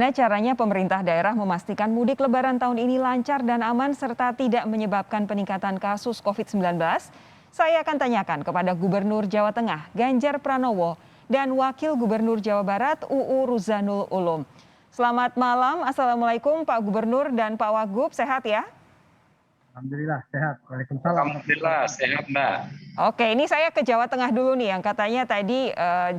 Nah, caranya pemerintah daerah memastikan mudik Lebaran tahun ini lancar dan aman serta tidak menyebabkan peningkatan kasus COVID-19? Saya akan tanyakan kepada Gubernur Jawa Tengah, Ganjar Pranowo, dan Wakil Gubernur Jawa Barat, UU Ruzanul Ulum. Selamat malam, Assalamualaikum Pak Gubernur dan Pak Wagub, sehat ya? Alhamdulillah sehat. Waalaikumsalam. Alhamdulillah sehat, Mbak. Oke, ini saya ke Jawa Tengah dulu nih yang katanya tadi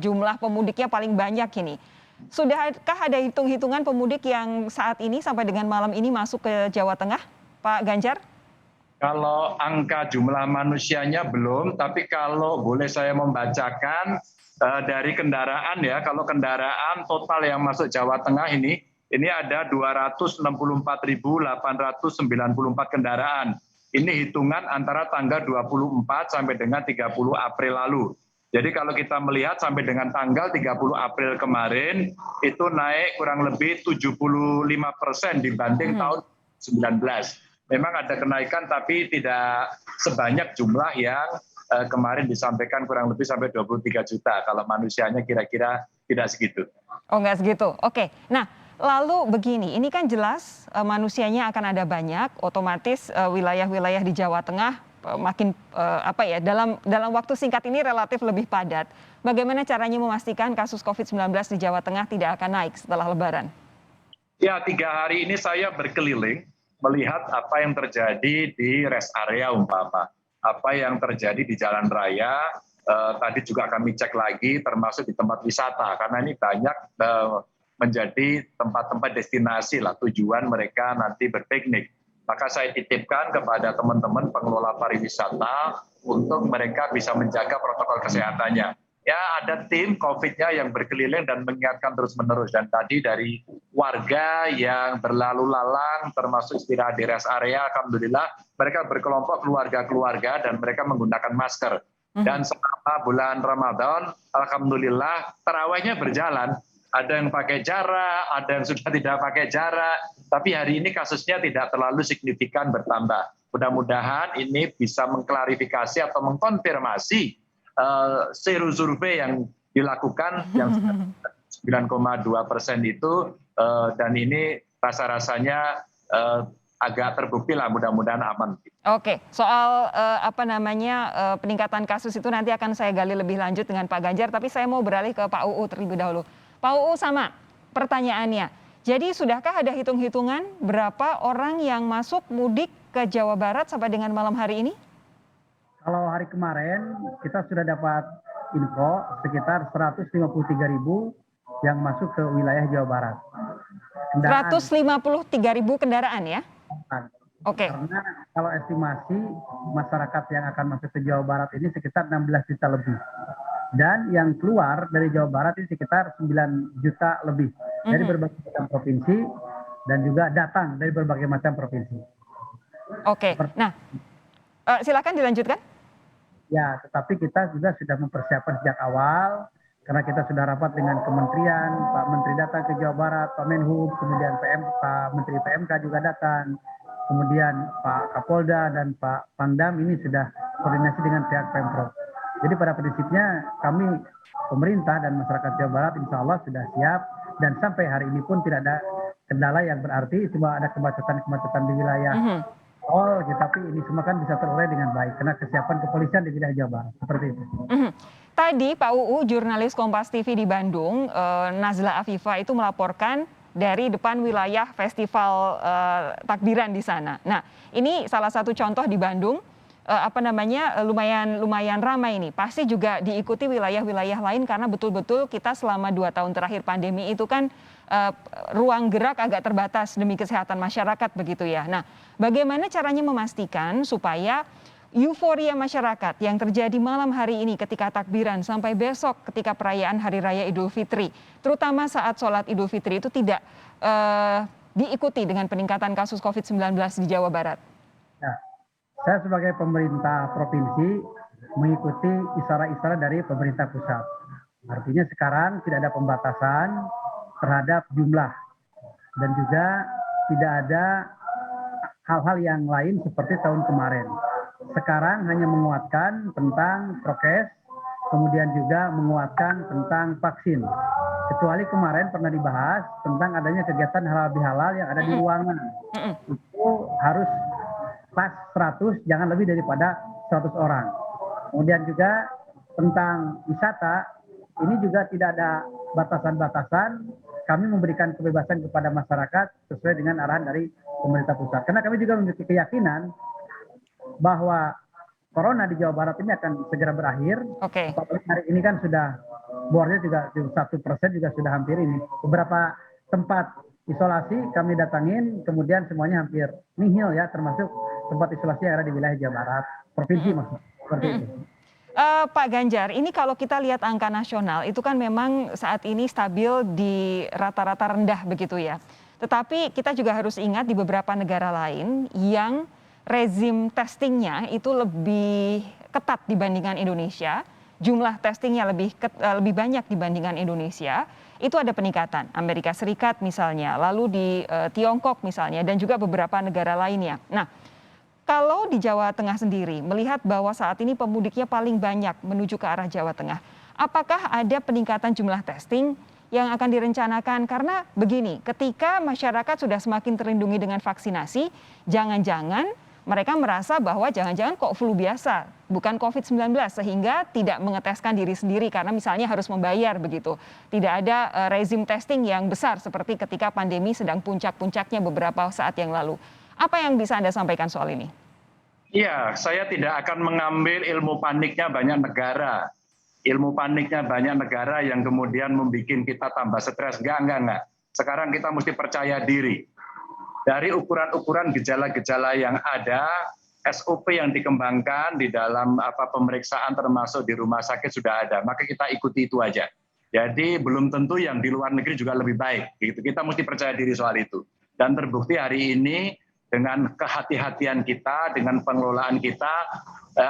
jumlah pemudiknya paling banyak ini. Sudahkah ada hitung-hitungan pemudik yang saat ini sampai dengan malam ini masuk ke Jawa Tengah, Pak Ganjar? Kalau angka jumlah manusianya belum, tapi kalau boleh saya membacakan dari kendaraan ya, kalau kendaraan total yang masuk Jawa Tengah ini ada 264.894 kendaraan. Ini hitungan antara tanggal 24 sampai dengan 30 April lalu. Jadi kalau kita melihat sampai dengan tanggal 30 April kemarin, itu naik kurang lebih 75% dibanding tahun 19. Memang ada kenaikan tapi tidak sebanyak jumlah yang kemarin disampaikan kurang lebih sampai 23 juta. Kalau manusianya kira-kira tidak segitu. Oh, nggak segitu. Oke. Nah, lalu begini, ini kan jelas manusianya akan ada banyak, otomatis wilayah-wilayah di Jawa Tengah makin dalam waktu singkat ini relatif lebih padat. Bagaimana caranya memastikan kasus COVID-19 di Jawa Tengah tidak akan naik setelah Lebaran? Ya, 3 hari ini saya berkeliling melihat apa yang terjadi di rest area umpama, apa yang terjadi di jalan raya. Tadi juga kami cek lagi termasuk di tempat wisata karena ini banyak menjadi tempat-tempat destinasi lah tujuan mereka nanti berpiknik. Maka saya titipkan kepada teman-teman pengelola pariwisata untuk mereka bisa menjaga protokol kesehatannya. Ya, ada tim COVID-nya yang berkeliling dan mengingatkan terus-menerus. Dan tadi dari warga yang berlalu lalang termasuk istirahat di rest area, alhamdulillah mereka berkelompok keluarga-keluarga dan mereka menggunakan masker. Dan selama bulan Ramadan, alhamdulillah tarawihnya berjalan. Ada yang pakai jarak, ada yang sudah tidak pakai jarak. Tapi hari ini kasusnya tidak terlalu signifikan bertambah. Mudah-mudahan ini bisa mengklarifikasi atau mengkonfirmasi survei yang dilakukan yang 9,2% itu dan ini rasa-rasanya agak terbukti lah, mudah-mudahan aman. Oke, soal peningkatan kasus itu nanti akan saya gali lebih lanjut dengan Pak Ganjar, tapi saya mau beralih ke Pak UU terlebih dahulu. Pak UU, sama pertanyaannya. Jadi sudahkah ada hitung-hitungan berapa orang yang masuk mudik ke Jawa Barat sampai dengan malam hari ini? Kalau hari kemarin kita sudah dapat info sekitar 153.000 yang masuk ke wilayah Jawa Barat. 153.000 kendaraan ya? Oke. Karena kalau estimasi masyarakat yang akan masuk ke Jawa Barat ini sekitar 16 juta lebih. Dan yang keluar dari Jawa Barat ini sekitar 9 juta lebih dari berbagai macam provinsi dan juga datang dari berbagai macam provinsi. Oke, nah silakan dilanjutkan. Ya, tetapi kita juga sudah mempersiapkan sejak awal karena kita sudah rapat dengan kementerian, Pak Menteri datang ke Jawa Barat, Pak Menhub, kemudian Pak Menteri PMK juga datang, kemudian Pak Kapolda dan Pak Pangdam ini sudah koordinasi dengan pihak Pemprov. Jadi pada prinsipnya kami pemerintah dan masyarakat Jawa Barat insya Allah sudah siap dan sampai hari ini pun tidak ada kendala yang berarti, cuma ada kemacetan-kemacetan di wilayah tol, tapi ini semua kan bisa terurai dengan baik karena kesiapan kepolisian di wilayah Jawa Barat seperti itu. Tadi Pak UU, jurnalis Kompas TV di Bandung, Nazla Afifa itu melaporkan dari depan wilayah festival takbiran di sana. Nah, ini salah satu contoh di Bandung. Lumayan ramai ini. Pasti juga diikuti wilayah-wilayah lain karena betul-betul kita selama 2 tahun terakhir pandemi itu kan ruang gerak agak terbatas demi kesehatan masyarakat begitu ya. Nah, bagaimana caranya memastikan supaya euforia masyarakat yang terjadi malam hari ini ketika takbiran sampai besok ketika perayaan Hari Raya Idul Fitri, terutama saat sholat Idul Fitri itu tidak diikuti dengan peningkatan kasus COVID-19 di Jawa Barat? Ya. Saya sebagai pemerintah provinsi mengikuti isyarat-isyarat dari pemerintah pusat. Artinya sekarang tidak ada pembatasan terhadap jumlah dan juga tidak ada hal-hal yang lain seperti tahun kemarin. Sekarang hanya menguatkan tentang prokes, kemudian juga menguatkan tentang vaksin. Kecuali kemarin pernah dibahas tentang adanya kegiatan halal bihalal yang ada di ruangan. Itu harus pas 100, jangan lebih daripada 100 orang. Kemudian juga tentang wisata, ini juga tidak ada batasan-batasan. Kami memberikan kebebasan kepada masyarakat sesuai dengan arahan dari pemerintah pusat. Karena kami juga memiliki keyakinan bahwa corona di Jawa Barat ini akan segera berakhir. Oke. Apalagi hari ini kan sudah bornya juga 1% juga sudah hampir ini. Beberapa tempat isolasi kami datangin, kemudian semuanya hampir nihil ya, termasuk tempat isolasi yang ada di wilayah Jawa Barat, provinsi maksudnya. Seperti itu. Pak Ganjar, ini kalau kita lihat angka nasional itu kan memang saat ini stabil di rata-rata rendah begitu ya. Tetapi kita juga harus ingat di beberapa negara lain yang rezim testingnya itu lebih ketat dibandingkan Indonesia, jumlah testingnya lebih banyak dibandingkan Indonesia, itu ada peningkatan. Amerika Serikat misalnya, lalu di Tiongkok misalnya, dan juga beberapa negara lainnya. Nah, kalau di Jawa Tengah sendiri, melihat bahwa saat ini pemudiknya paling banyak menuju ke arah Jawa Tengah, apakah ada peningkatan jumlah testing yang akan direncanakan? Karena begini, ketika masyarakat sudah semakin terlindungi dengan vaksinasi, jangan-jangan mereka merasa bahwa jangan-jangan kok flu biasa, bukan COVID-19, sehingga tidak mengeteskan diri sendiri karena misalnya harus membayar begitu. Tidak ada rezim testing yang besar seperti ketika pandemi sedang puncak-puncaknya beberapa saat yang lalu. Apa yang bisa Anda sampaikan soal ini? Iya, saya tidak akan mengambil ilmu paniknya banyak negara. Ilmu paniknya banyak negara yang kemudian membuat kita tambah stres. Enggak. Sekarang kita mesti percaya diri. Dari ukuran-ukuran gejala-gejala yang ada, SOP yang dikembangkan di dalam pemeriksaan termasuk di rumah sakit sudah ada. Maka kita ikuti itu aja. Jadi belum tentu yang di luar negeri juga lebih baik. Gitu. Kita mesti percaya diri soal itu. Dan terbukti hari ini dengan kehati-hatian kita, dengan pengelolaan kita,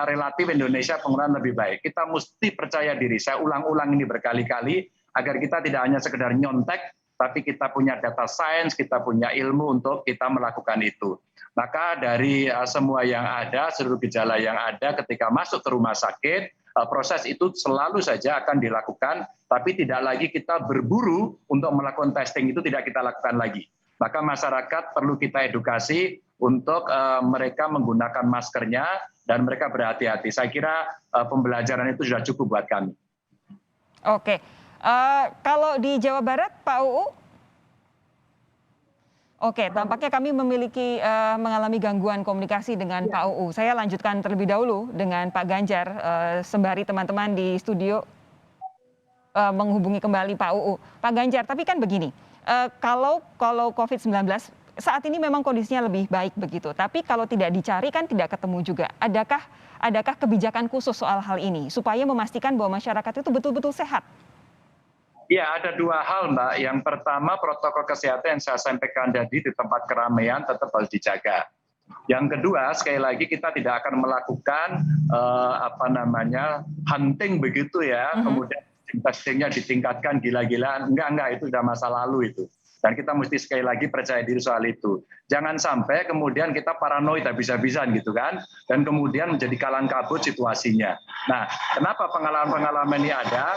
relatif Indonesia pengelolaan lebih baik. Kita mesti percaya diri. Saya ulang-ulang ini berkali-kali, agar kita tidak hanya sekedar nyontek, tapi kita punya data sains, kita punya ilmu untuk kita melakukan itu. Maka dari semua yang ada, seluruh gejala yang ada ketika masuk ke rumah sakit, proses itu selalu saja akan dilakukan, tapi tidak lagi kita berburu untuk melakukan testing, itu tidak kita lakukan lagi. Maka masyarakat perlu kita edukasi untuk mereka menggunakan maskernya dan mereka berhati-hati. Saya kira pembelajaran itu sudah cukup buat kami. Oke, kalau di Jawa Barat, Pak UU? Oke, tampaknya kami mengalami gangguan komunikasi dengan Pak UU. Saya lanjutkan terlebih dahulu dengan Pak Ganjar, sembari teman-teman di studio menghubungi kembali Pak UU. Pak Ganjar, tapi kan begini, kalau COVID-19 saat ini memang kondisinya lebih baik begitu, tapi kalau tidak dicari kan tidak ketemu juga. Adakah kebijakan khusus soal hal ini supaya memastikan bahwa masyarakat itu betul-betul sehat? Ya, ada dua hal, Mbak. Yang pertama, protokol kesehatan yang saya sampaikan tadi di tempat keramaian tetap harus dijaga. Yang kedua, sekali lagi kita tidak akan melakukan hunting begitu ya, kemudian testingnya ditingkatkan gila-gilaan. Enggak, itu sudah masa lalu itu. Dan kita mesti sekali lagi percaya diri soal itu. Jangan sampai kemudian kita paranoid habis-habisan gitu kan, dan kemudian menjadi kalang kabut situasinya. Nah, kenapa pengalaman-pengalaman ini ada?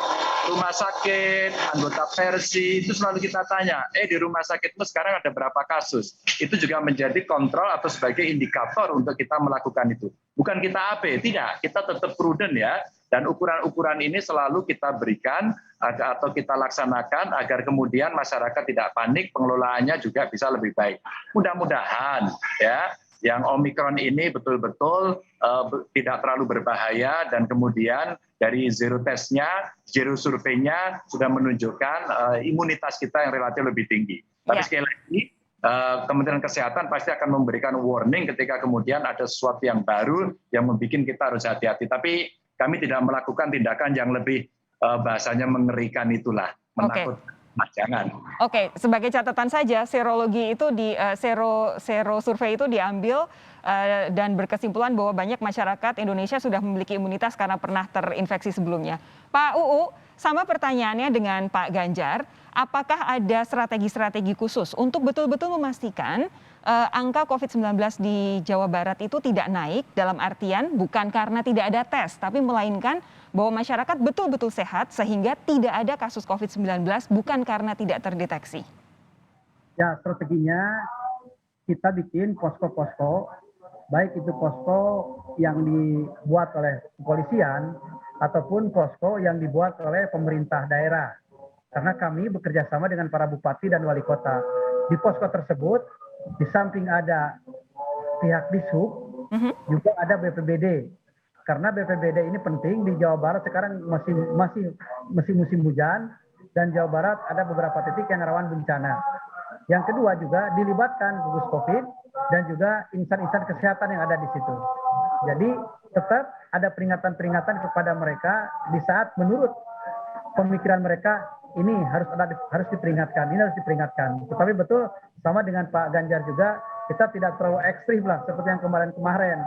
Rumah sakit, anggota Persi, itu selalu kita tanya, di rumah sakitmu sekarang ada berapa kasus? Itu juga menjadi kontrol atau sebagai indikator untuk kita melakukan itu. Bukan kita tidak, kita tetap prudent ya. Dan ukuran-ukuran ini selalu kita berikan atau kita laksanakan agar kemudian masyarakat tidak panik, pengelolaannya juga bisa lebih baik. Mudah-mudahan ya, yang Omikron ini betul-betul tidak terlalu berbahaya dan kemudian dari zero testnya, zero surveinya sudah menunjukkan imunitas kita yang relatif lebih tinggi. Tapi sekali lagi, Kementerian Kesehatan pasti akan memberikan warning ketika kemudian ada sesuatu yang baru yang membuat kita harus hati-hati. Tapi kami tidak melakukan tindakan yang lebih bahasanya mengerikan itulah, menakutkan. Nah, jangan. Oke, sebagai catatan saja, serologi itu sero survei itu diambil dan berkesimpulan bahwa banyak masyarakat Indonesia sudah memiliki imunitas karena pernah terinfeksi sebelumnya. Pak UU, sama pertanyaannya dengan Pak Ganjar, apakah ada strategi-strategi khusus untuk betul-betul memastikan angka COVID-19 di Jawa Barat itu tidak naik, dalam artian bukan karena tidak ada tes, tapi melainkan bahwa masyarakat betul-betul sehat sehingga tidak ada kasus COVID-19 bukan karena tidak terdeteksi? Ya, strateginya kita bikin posko-posko, baik itu posko yang dibuat oleh kepolisian ataupun posko yang dibuat oleh pemerintah daerah. Karena kami bekerja sama dengan para bupati dan wali kota. Di posko tersebut, di samping ada pihak Dishub, juga ada BPBD. Karena BPBD ini penting di Jawa Barat sekarang masih musim hujan dan Jawa Barat ada beberapa titik yang rawan bencana. Yang kedua juga dilibatkan gugus COVID dan juga insan-insan kesehatan yang ada di situ. Jadi tetap ada peringatan-peringatan kepada mereka di saat menurut pemikiran mereka ini harus diperingatkan, ini harus diperingatkan. Tetapi betul sama dengan Pak Ganjar juga, kita tidak terlalu ekstrim lah seperti yang kemarin-kemarin.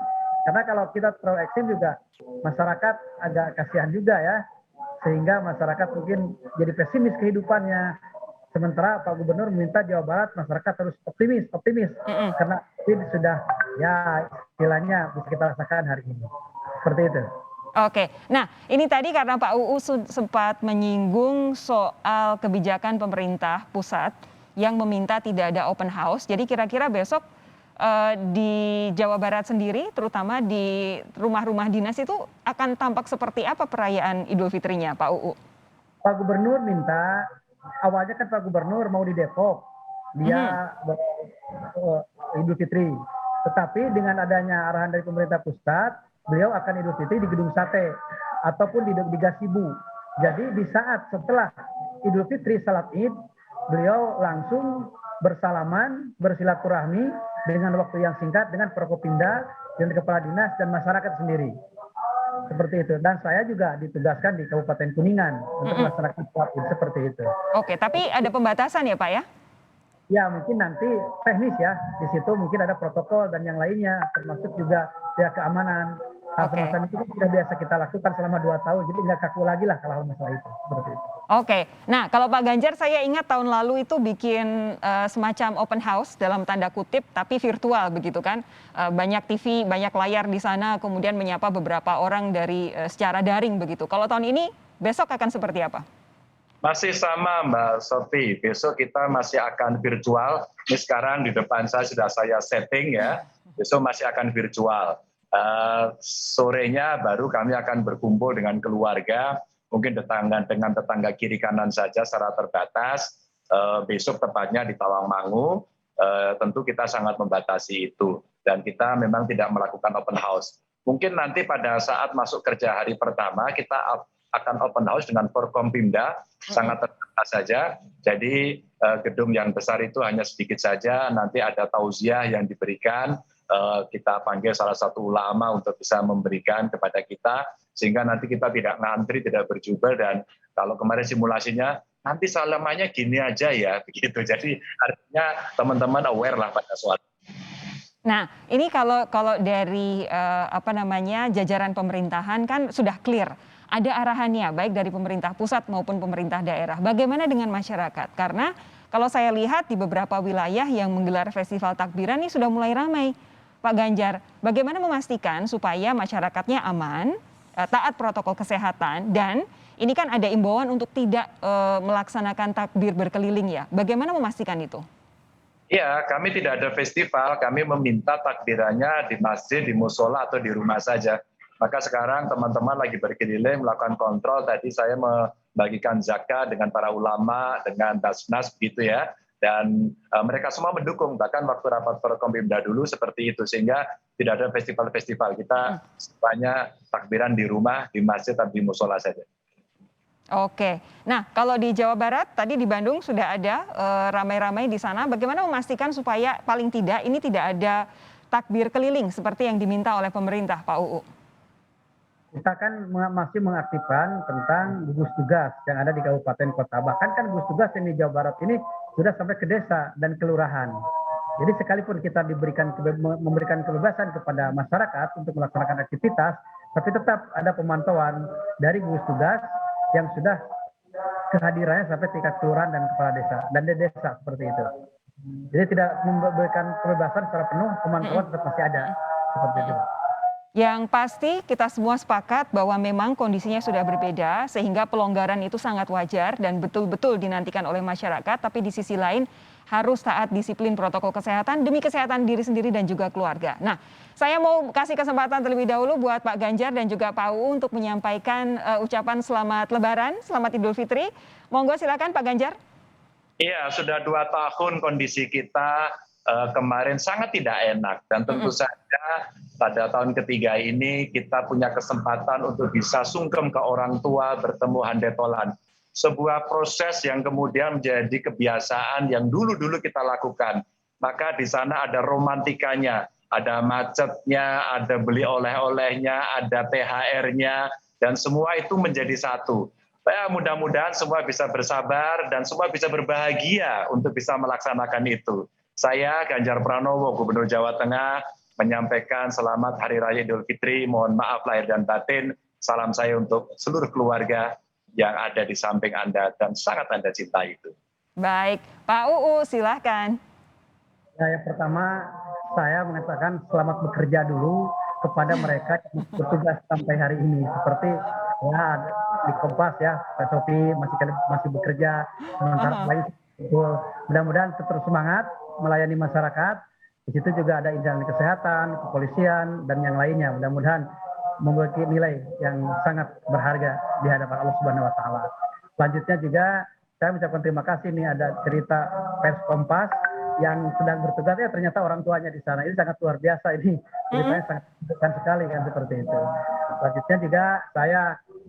Karena kalau kita terlalu ekstrim juga masyarakat agak kasihan juga ya, sehingga masyarakat mungkin jadi pesimis kehidupannya. Sementara Pak Gubernur meminta Jawa Barat masyarakat harus optimis, karena ini sudah ya istilahnya bisa kita rasakan hari ini. Seperti itu. Oke, nah ini tadi karena Pak UU sempat menyinggung soal kebijakan pemerintah pusat yang meminta tidak ada open house. Jadi kira-kira besok di Jawa Barat sendiri, terutama di rumah-rumah dinas itu akan tampak seperti apa perayaan Idul Fitrinya, Pak UU? Pak Gubernur minta, awalnya kan Pak Gubernur mau di Depok, dia Idul Fitri. Tetapi dengan adanya arahan dari pemerintah pusat, beliau akan Idul Fitri di Gedung Sate ataupun di Gasibu. Jadi di saat setelah Idul Fitri salat Id, beliau langsung bersalaman, bersilaturahmi dengan waktu yang singkat dengan Forkopimda dan kepala dinas dan masyarakat sendiri. Seperti itu. Dan saya juga ditugaskan di Kabupaten Kuningan untuk melaksanakan salat Id seperti itu. Oke, tapi ada pembatasan ya Pak ya? Ya mungkin nanti teknis ya, di situ mungkin ada protokol dan yang lainnya, termasuk juga pihak keamanan. Hal semacam itu sudah biasa kita lakukan selama 2 tahun, jadi nggak kaku lagi lah kalau masalah itu. Seperti itu. Oke, nah kalau Pak Ganjar saya ingat tahun lalu itu bikin semacam open house dalam tanda kutip, tapi virtual begitu kan. Banyak TV, banyak layar di sana, kemudian menyapa beberapa orang dari secara daring begitu. Kalau tahun ini besok akan seperti apa? Masih sama Mbak Sofi, besok kita masih akan virtual. Ini sekarang di depan saya setting ya, besok masih akan virtual. Sorenya baru kami akan berkumpul dengan keluarga, mungkin dengan tetangga kiri kanan saja secara terbatas. Besok tepatnya di Tawangmangu, tentu kita sangat membatasi itu. Dan kita memang tidak melakukan open house. Mungkin nanti pada saat masuk kerja hari pertama, kita akan open house dengan Forkompimda, sangat terbatas saja. Jadi gedung yang besar itu hanya sedikit saja, nanti ada tausiah yang diberikan, kita panggil salah satu ulama untuk bisa memberikan kepada kita, sehingga nanti kita tidak ngantri, tidak berjubel, dan kalau kemarin simulasinya, nanti salamannya gini aja ya, begitu. Jadi artinya teman-teman aware lah pada soal. Nah, ini kalau dari jajaran pemerintahan kan sudah clear. Ada arahannya baik dari pemerintah pusat maupun pemerintah daerah. Bagaimana dengan masyarakat? Karena kalau saya lihat di beberapa wilayah yang menggelar festival takbiran ini sudah mulai ramai. Pak Ganjar, bagaimana memastikan supaya masyarakatnya aman, taat protokol kesehatan, dan ini kan ada imbauan untuk tidak melaksanakan takbir berkeliling ya. Bagaimana memastikan itu? Ya, kami tidak ada festival, kami meminta takbirannya di masjid, di musola, atau di rumah saja. Maka sekarang teman-teman lagi berkeliling melakukan kontrol. Tadi saya membagikan zakat dengan para ulama, dengan Basnas begitu ya. Dan mereka semua mendukung, bahkan waktu rapat Forkompimda dulu seperti itu. Sehingga tidak ada festival-festival, kita semuanya takbiran di rumah, di masjid, atau di musola saja. Oke, nah kalau di Jawa Barat, tadi di Bandung sudah ada ramai-ramai di sana. Bagaimana memastikan supaya paling tidak ini tidak ada takbir keliling seperti yang diminta oleh pemerintah, Pak UU? Kita kan masih mengaktifkan tentang gugus tugas yang ada di kabupaten kota. Bahkan kan gugus tugas yang di Jawa Barat ini sudah sampai ke desa dan kelurahan. Jadi sekalipun kita memberikan kebebasan kepada masyarakat untuk melaksanakan aktivitas, tapi tetap ada pemantauan dari gugus tugas yang sudah kehadirannya sampai tingkat kelurahan dan kepala desa dan desa seperti itu. Jadi tidak memberikan kebebasan secara penuh, pemantauan tetap masih ada seperti itu. Yang pasti kita semua sepakat bahwa memang kondisinya sudah berbeda sehingga pelonggaran itu sangat wajar dan betul-betul dinantikan oleh masyarakat, tapi di sisi lain harus taat disiplin protokol kesehatan demi kesehatan diri sendiri dan juga keluarga. Nah, saya mau kasih kesempatan terlebih dahulu buat Pak Ganjar dan juga Pak UU untuk menyampaikan ucapan selamat Lebaran, selamat Idul Fitri. Monggo silakan Pak Ganjar. Iya, sudah 2 tahun kondisi kita kemarin sangat tidak enak dan tentu saja pada tahun ketiga ini kita punya kesempatan untuk bisa sungkem ke orang tua, bertemu handetolan. Sebuah proses yang kemudian menjadi kebiasaan yang dulu-dulu kita lakukan. Maka di sana ada romantikanya, ada macetnya, ada beli oleh-olehnya, ada THR-nya, dan semua itu menjadi satu. Ya, mudah-mudahan semua bisa bersabar dan semua bisa berbahagia untuk bisa melaksanakan itu. Saya Ganjar Pranowo, Gubernur Jawa Tengah, menyampaikan selamat Hari Raya Idul Fitri, mohon maaf lahir dan batin, salam saya untuk seluruh keluarga yang ada di samping Anda dan sangat Anda cintai itu. Baik, Pak UU silahkan. Ya, yang pertama saya mengatakan selamat bekerja dulu kepada mereka yang bertugas sampai hari ini. Seperti ya di Kompas ya, Pak Sofi masih bekerja, sementara lain betul. Mudah-mudahan terus semangat melayani masyarakat. Di situ juga ada insan kesehatan, kepolisian dan yang lainnya. Mudah-mudahan memiliki nilai yang sangat berharga di hadapan Allah Subhanahu wa taala. Selanjutnya juga saya mengucapkan terima kasih nih ada cerita pers Kompas yang sedang bertugas ya ternyata orang tuanya di sana. Ini sangat luar biasa ini. Ceritanya sangat menyentuhkan sekali kan seperti itu. Selanjutnya juga saya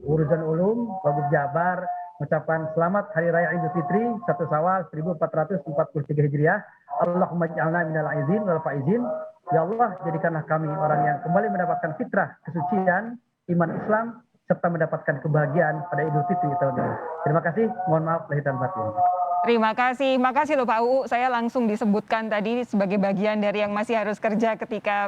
Urusan Ulum Wagub Jabar mengucapkan selamat Hari Raya Idul Fitri 1 Syawal 1443 Hijriah. Allahumma ij'alna minal aizin wal faizin. Ya Allah, jadikanlah kami orang yang kembali mendapatkan fitrah, kesucian, iman Islam, serta mendapatkan kebahagiaan pada Idul Fitri tahun ini. Terima kasih, mohon maaf lahir dan batin. Terima kasih, makasih loh Pak UU. Saya langsung disebutkan tadi sebagai bagian dari yang masih harus kerja ketika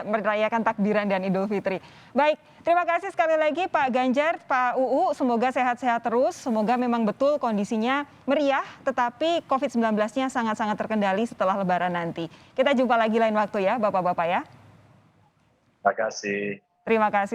merayakan takbiran dan Idul Fitri. Baik, terima kasih sekali lagi Pak Ganjar, Pak UU. Semoga sehat-sehat terus. Semoga memang betul kondisinya meriah, tetapi COVID-19-nya sangat-sangat terkendali setelah Lebaran nanti. Kita jumpa lagi lain waktu ya, Bapak-Bapak ya. Terima kasih. Terima kasih.